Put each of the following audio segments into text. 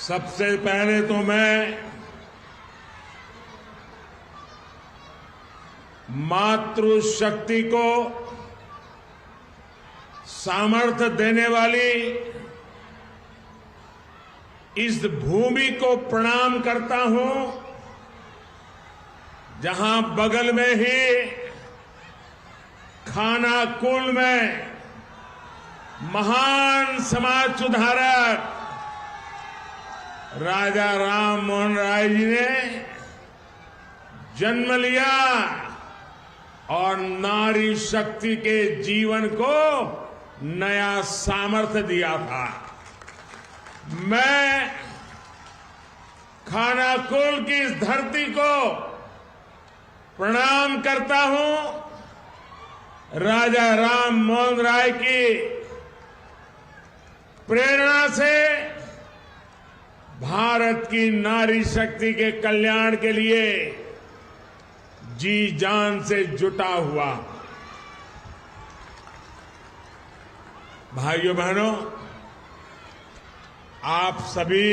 सबसे पहले तो मैं मातृशक्ति को सामर्थ्य देने वाली इस भूमि को प्रणाम करता हूं, जहां बगल में ही खानाकुल में महान समाज सुधारक राजा राम मोहन राय जी ने जन्म लिया और नारी शक्ति के जीवन को नया सामर्थ्य दिया था। मैं खानाकुल की इस धरती को प्रणाम करता हूं। राजा राम मोहन राय की प्रेरणा से भारत की नारी शक्ति के कल्याण के लिए जी जान से जुटा हुआ। भाइयों बहनों, आप सभी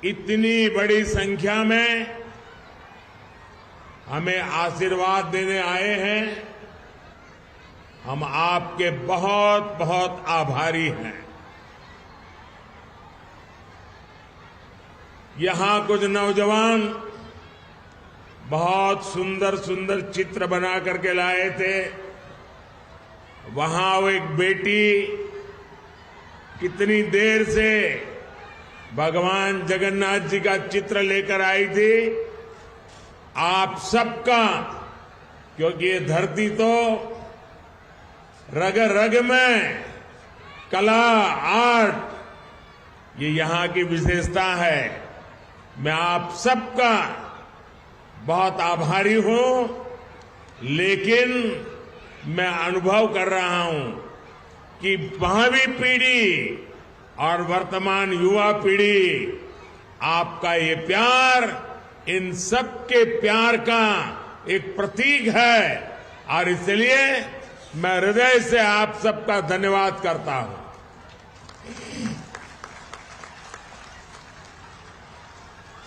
इतनी बड़ी संख्या में हमें आशीर्वाद देने आए हैं, हम आपके बहुत बहुत आभारी हैं। यहां कुछ नौजवान बहुत सुंदर सुंदर चित्र बना करके लाए थे। वहां वो एक बेटी कितनी देर से भगवान जगन्नाथ जी का चित्र लेकर आई थी। आप सबका, क्योंकि ये धरती तो रग रग में कला, आर्ट, ये यहां की विशेषता है। मैं आप सबका बहुत आभारी हूं, लेकिन मैं अनुभव कर रहा हूं कि भावी पीढ़ी और वर्तमान युवा पीढ़ी, आपका ये प्यार इन सबके प्यार का एक प्रतीक है, और इसलिए मैं हृदय से आप सबका धन्यवाद करता हूं।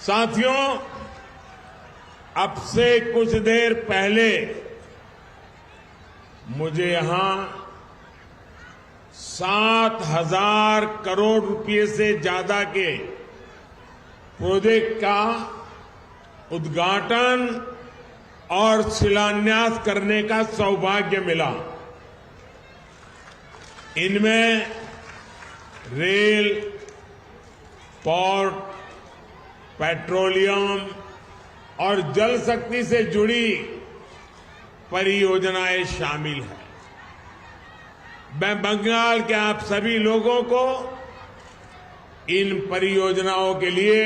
साथियों, अब से कुछ देर पहले मुझे यहां 7,000 करोड़ रुपए से ज्यादा के प्रोजेक्ट का उद्घाटन और शिलान्यास करने का सौभाग्य मिला। इनमें रेल, पोर्ट, पेट्रोलियम और जल शक्ति से जुड़ी परियोजनाएं शामिल हैं। मैं बंगाल के आप सभी लोगों को इन परियोजनाओं के लिए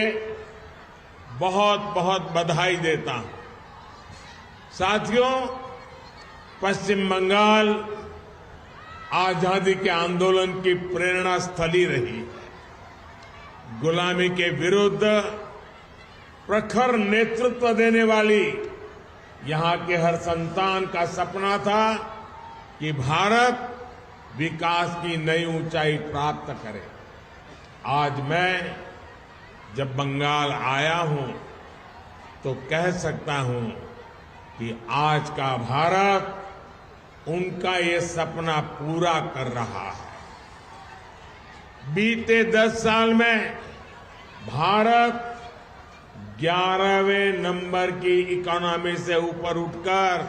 बहुत बहुत बधाई देता हूं। साथियों, पश्चिम बंगाल आजादी के आंदोलन की प्रेरणा स्थली रही है। गुलामी के विरुद्ध प्रखर नेतृत्व देने वाली यहां के हर संतान का सपना था कि भारत विकास की नई ऊंचाई प्राप्त करे। आज मैं जब बंगाल आया हूं तो कह सकता हूं कि आज का भारत उनका ये सपना पूरा कर रहा है। बीते 10 साल में भारत 11वें नंबर की इकोनॉमी से ऊपर उठकर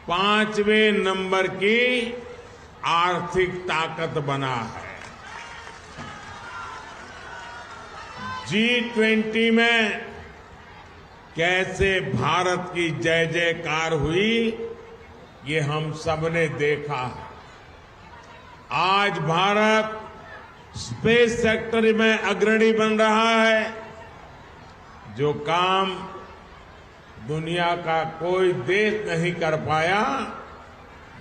5वें नंबर की आर्थिक ताकत बना है। G20 में कैसे भारत की जय जयकार हुई, ये हम सबने देखा है। आज भारत स्पेस सेक्टर में अग्रणी बन रहा है। जो काम दुनिया का कोई देश नहीं कर पाया,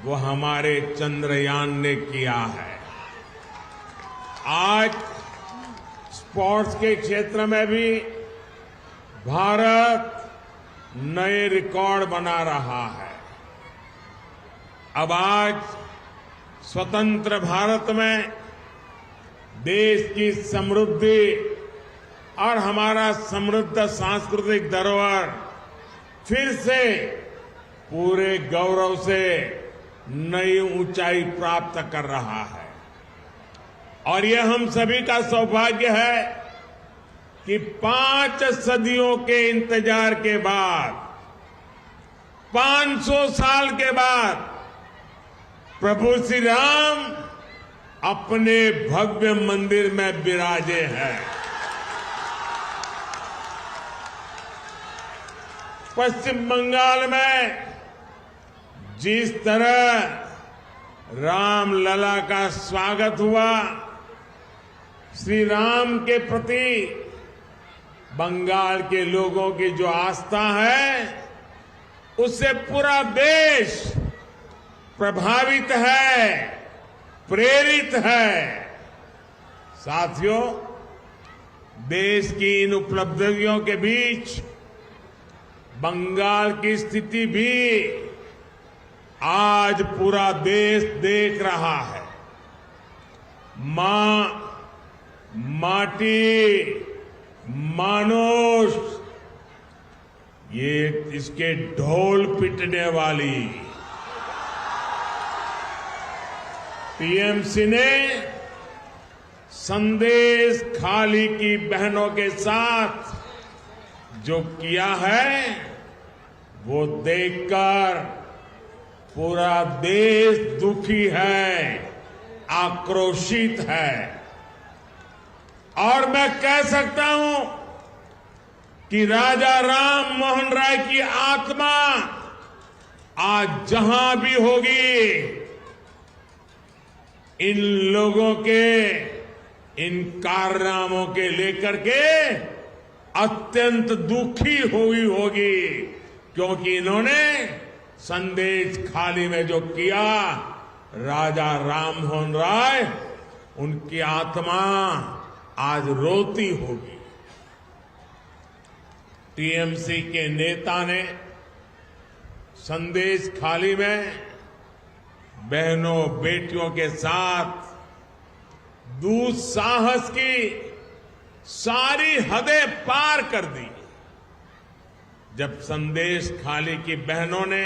वो हमारे चंद्रयान ने किया है। आज स्पोर्ट्स के क्षेत्र में भी भारत नए रिकॉर्ड बना रहा है। अब आज स्वतंत्र भारत में देश की समृद्धि और हमारा समृद्ध सांस्कृतिक धरोहर फिर से पूरे गौरव से नई ऊंचाई प्राप्त कर रहा है। और यह हम सभी का सौभाग्य है कि 5 सदियों के इंतजार के बाद, 500 साल के बाद प्रभु श्री राम अपने भव्य मंदिर में विराजे हैं। पश्चिम बंगाल में जिस तरह रामलला का स्वागत हुआ, श्री राम के प्रति बंगाल के लोगों की जो आस्था है, उससे पूरा देश प्रभावित है, प्रेरित है। साथियों, देश की इन उपलब्धियों के बीच बंगाल की स्थिति भी आज पूरा देश देख रहा है। मां, माटी, मानुष, ये इसके ढोल पिटने वाली टीएमसी ने संदेश खाली की बहनों के साथ जो किया है, वो देखकर पूरा देश दुखी है, आक्रोशित है। और मैं कह सकता हूं कि राजा राम मोहन राय की आत्मा आज जहां भी होगी, इन लोगों के इन कारनामों के लेकर के अत्यंत दुखी हुई होगी, क्योंकि इन्होंने संदेश खाली में जो किया, राजा राम मोहन राय, उनकी आत्मा आज रोती होगी। टीएमसी के नेता ने संदेश खाली में बहनों बेटियों के साथ दुस्साहस की सारी हदें पार कर दी। जब संदेश खाली की बहनों ने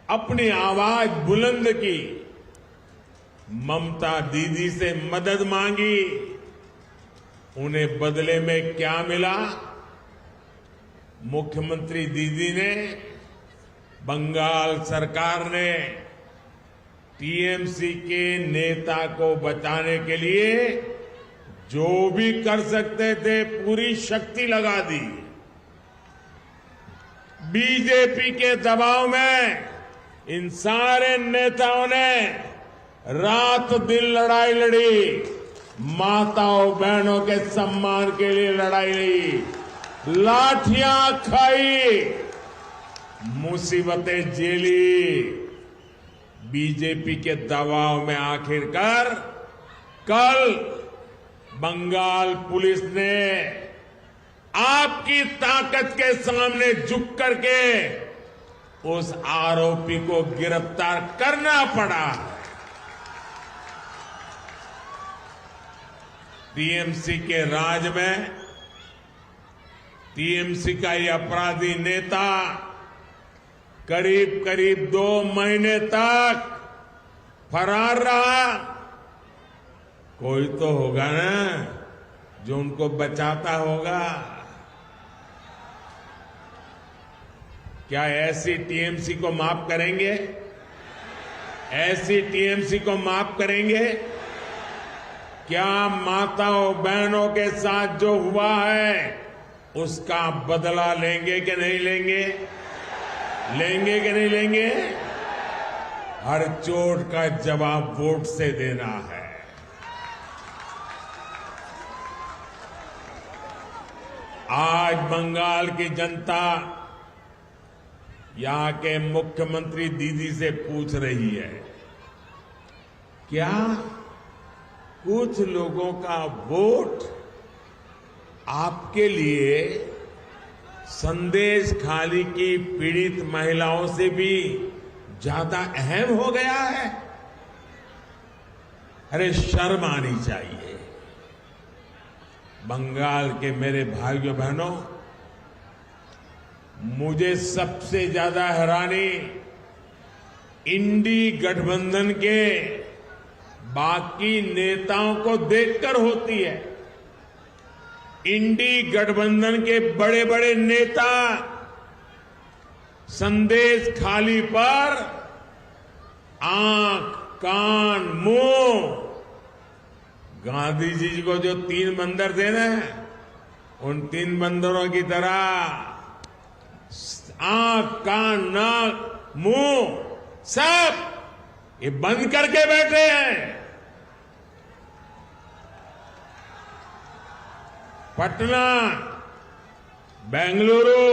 अपनी आवाज बुलंद की, ममता दीदी से मदद मांगी, उन्हें बदले में क्या मिला? मुख्यमंत्री दीदी ने, बंगाल सरकार ने टीएमसी के नेता को बचाने के लिए जो भी कर सकते थे पूरी शक्ति लगा दी। बीजेपी के दबाव में इन सारे नेताओं ने रात दिन लड़ाई लड़ी, माताओं बहनों के सम्मान के लिए लड़ाई लड़ी, लाठियां खाई, मुसीबतें झेली। बीजेपी के दबाव में आखिरकार कल बंगाल पुलिस ने आपकी ताकत के सामने झुक करके उस आरोपी को गिरफ्तार करना पड़ा। टीएमसी के राज में टीएमसी का ये अपराधी नेता करीब करीब 2 महीने तक फरार रहा। कोई तो होगा ना जो उनको बचाता होगा। क्या ऐसी टीएमसी को माफ करेंगे? ऐसी टीएमसी को माफ करेंगे? क्या माताओं बहनों के साथ जो हुआ है उसका बदला लेंगे कि नहीं लेंगे? लेंगे कि नहीं लेंगे? हर चोट का जवाब वोट से देना है। आज बंगाल की जनता यहां के मुख्यमंत्री दीदी से पूछ रही है, क्या कुछ लोगों का वोट आपके लिए संदेश खाली की पीड़ित महिलाओं से भी ज्यादा अहम हो गया है? अरे शर्म आनी चाहिए। बंगाल के मेरे भाइयों बहनों, मुझे सबसे ज्यादा हैरानी इंडी गठबंधन के बाकी नेताओं को देखकर होती है। इंडी गठबंधन के बड़े बड़े नेता संदेश खाली पर आंख, कान, मुंह, गांधी जी को जो 3 बंदर थे ना, उन 3 बंदरों की तरह आंख, कान, नाक, मुंह सब ये बंद करके बैठे हैं। पटना, बेंगलुरु,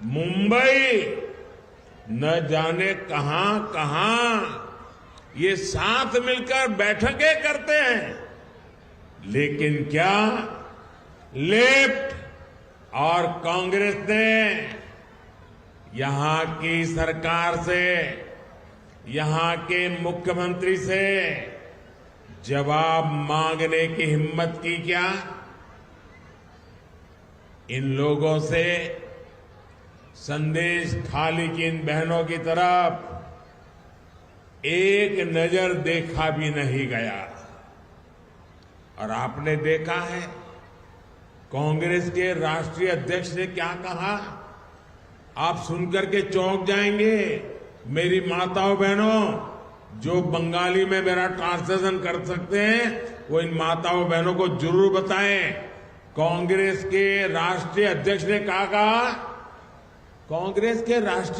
मुंबई, न जाने कहां कहां ये साथ मिलकर बैठकें करते हैं। लेकिन क्या लेफ्ट और कांग्रेस ने यहां की सरकार से, यहां के मुख्यमंत्री से जवाब मांगने की हिम्मत की क्या? इन लोगों से संदेश खाली की इन बहनों की तरफ एक नजर देखा भी नहीं गया। और आपने देखा है कांग्रेस के राष्ट्रीय अध्यक्ष ने क्या कहा, आप सुनकर के चौंक जाएंगे। मेरी माताओं बहनों, जो बंगाली में मेरा ट्रांसलेशन कर सकते हैं वो इन माताओं बहनों को जरूर बताएं। कांग्रेस के राष्ट्रीय अध्यक्ष ने क्या कहा? कांग्रेस के राष्ट्रीय